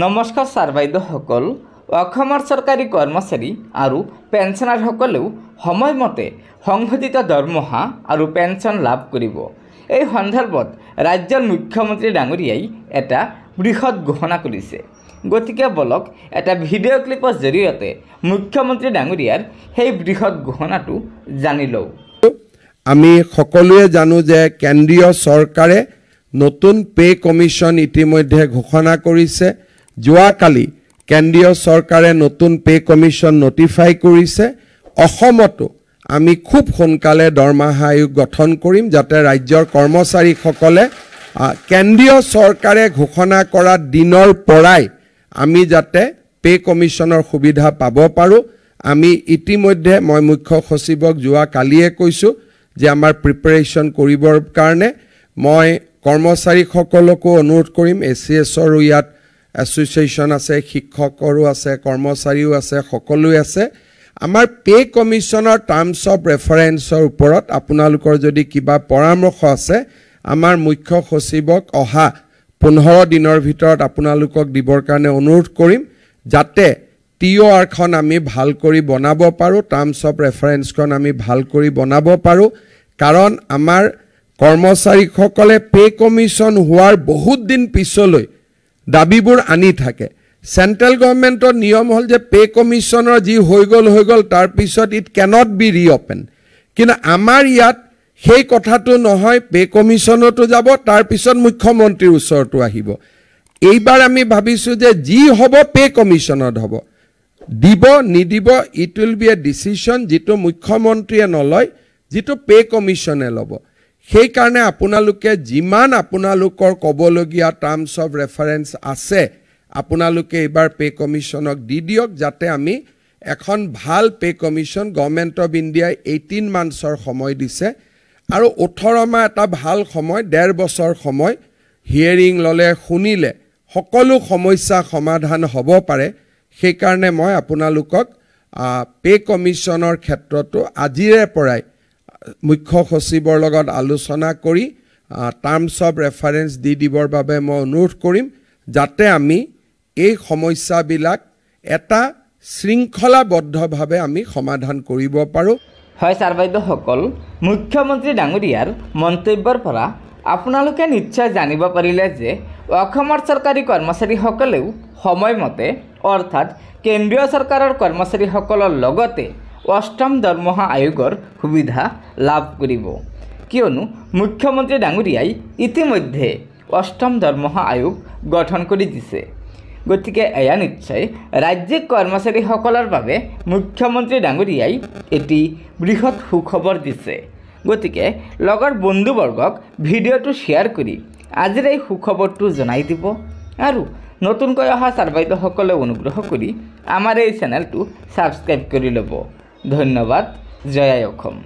নমস্কাৰ ছাৰ বাইদেউসকল। অসমৰ চৰকাৰী কৰ্মচাৰী আৰু পেঞ্চনাৰসকলেও সময়মতে সংশোধিত দৰমহা আৰু পেঞ্চন লাভ কৰিব। এই সন্দৰ্ভত ৰাজ্যৰ মুখ্যমন্ত্ৰী ডাঙৰীয়াই এটা বৃহৎ ঘোষণা কৰিছে। গতিকে বলক এটা ভিডিঅ' ক্লিপৰ জৰিয়তে মুখ্যমন্ত্ৰী ডাঙৰীয়াৰ সেই বৃহৎ ঘোষণাটো জানি লওঁ। আমি সকলোৱে জানো যে কেন্দ্ৰীয় চৰকাৰে নতুন পে কমিশ্যন ইতিমধ্যে ঘোষণা কৰিছে। যোৱাকালি কেন্দ্ৰীয় চৰকাৰে নতুন পে কমিশ্যন নটিফাই কৰিছে। অসমতো আমি খুব সোনকালে দৰমহা আয়োগ গঠন কৰিম, যাতে ৰাজ্যৰ কৰ্মচাৰীসকলে কেন্দ্ৰীয় চৰকাৰে ঘোষণা কৰা দিনৰ পৰাই আমি যাতে পে কমিশ্যনৰ সুবিধা পাব পাৰোঁ। আমি ইতিমধ্যে মই মুখ্য সচিবক যোৱাকালিয়ে কৈছোঁ যে আমাৰ প্ৰিপেৰেশ্যন কৰিবৰ কাৰণে মই কৰ্মচাৰীসকলকো অনুৰোধ কৰিম। ACSৰো ইয়াত এছ'চিয়েশ্যন আছে, শিক্ষকৰো আছে, কৰ্মচাৰীও আছে, সকলোৱে আছে। আমাৰ পে কমিশ্যনৰ টাৰ্মছ অফ ৰেফাৰেন্সৰ ওপৰত আপোনালোকৰ যদি কিবা পৰামৰ্শ আছে, আমাৰ মুখ্য সচিবক অহা 15 দিনৰ ভিতৰত আপোনালোকক দিবৰ কাৰণে অনুৰোধ কৰিম, যাতে TORখন আমি ভাল কৰি বনাব পাৰোঁ, টাৰ্মছ অফ ৰেফাৰেন্সখন আমি ভাল কৰি বনাব পাৰোঁ। কাৰণ আমাৰ কৰ্মচাৰীসকলে পে কমিশ্যন হোৱাৰ বহুত দিন পিছলৈ দাবীবোৰ আনি থাকে। চেণ্ট্ৰেল গভৰ্ণমেণ্টৰ নিয়ম হ'ল যে পে কমিশ্যনৰ যি হৈ গ'ল তাৰপিছত ইট কেনট বি ৰিঅ'পেন। কিন্তু আমাৰ ইয়াত সেই কথাটো নহয়, পে কমিশ্যনতো যাব, তাৰপিছত মুখ্যমন্ত্ৰীৰ ওচৰতো আহিব। এইবাৰ আমি ভাবিছোঁ যে যি হ'ব পে কমিশ্যনত হ'ব, দিব নিদিব it will B A decision যিটো মুখ্যমন্ত্ৰীয়ে নলয়, যিটো পে কমিশ্যনে ল'ব। সেইকাৰণে আপোনালোকে যিমান আপোনালোকৰ ক'বলগীয়া টাৰ্মছ অফ ৰেফাৰেন্স আছে আপোনালোকে এইবাৰ পে কমিশ্যনক দি দিয়ক, যাতে আমি এখন ভাল পে কমিশ্যন, গভৰ্ণমেণ্ট অফ ইণ্ডিয়াই 18 মান্থছৰ সময় দিছে আৰু 18 মাহ এটা ভাল সময়, 1.5 বছৰ সময়। হিয়াৰিং ল'লে, শুনিলে সকলো সমস্যা সমাধান হ'ব পাৰে। সেইকাৰণে মই আপোনালোকক পে কমিশ্যনৰ ক্ষেত্ৰতো আজিৰে পৰাই মুখ্য সচিবৰ লগত আলোচনা কৰি টাৰ্মছ অফ ৰেফাৰেন্স দি দিবৰ বাবে মই অনুৰোধ কৰিম, যাতে আমি এই সমস্যাবিলাক এটা শৃংখলাবদ্ধভাৱে আমি সমাধান কৰিব পাৰোঁ। হয় ছাৰ বাইদেউসকল, মুখ্যমন্ত্ৰী ডাঙৰীয়াৰ মন্তব্যৰ পৰা আপোনালোকে নিশ্চয় জানিব পাৰিলে যে অসমৰ চৰকাৰী কৰ্মচাৰীসকলেও সময়মতে, অৰ্থাৎ কেন্দ্ৰীয় চৰকাৰৰ কৰ্মচাৰীসকলৰ লগতে 8ম দৰমহা আয়োগৰ সুবিধা লাভ কৰিব। কিয়নো মুখ্যমন্ত্ৰী ডাঙৰীয়াই ইতিমধ্যে 8ম দৰমহা আয়োগ গঠন কৰি দিছে। গতিকে এয়া নিশ্চয় ৰাজ্যিক কৰ্মচাৰীসকলৰ বাবে মুখ্যমন্ত্ৰী ডাঙৰীয়াই এটি বৃহৎ সুখবৰ দিছে। গতিকে লগৰ বন্ধুবৰ্গক ভিডিঅ'টো শ্বেয়াৰ কৰি আজিৰ এই সুখবৰটো জনাই দিব আৰু নতুনকৈ অহা ছাৰ বাইদেউসকলে অনুগ্ৰহ কৰি আমাৰ এই চেনেলটো ছাবস্ক্ৰাইব কৰি ল'ব। ধন্যবাদ। জয় আই অসম।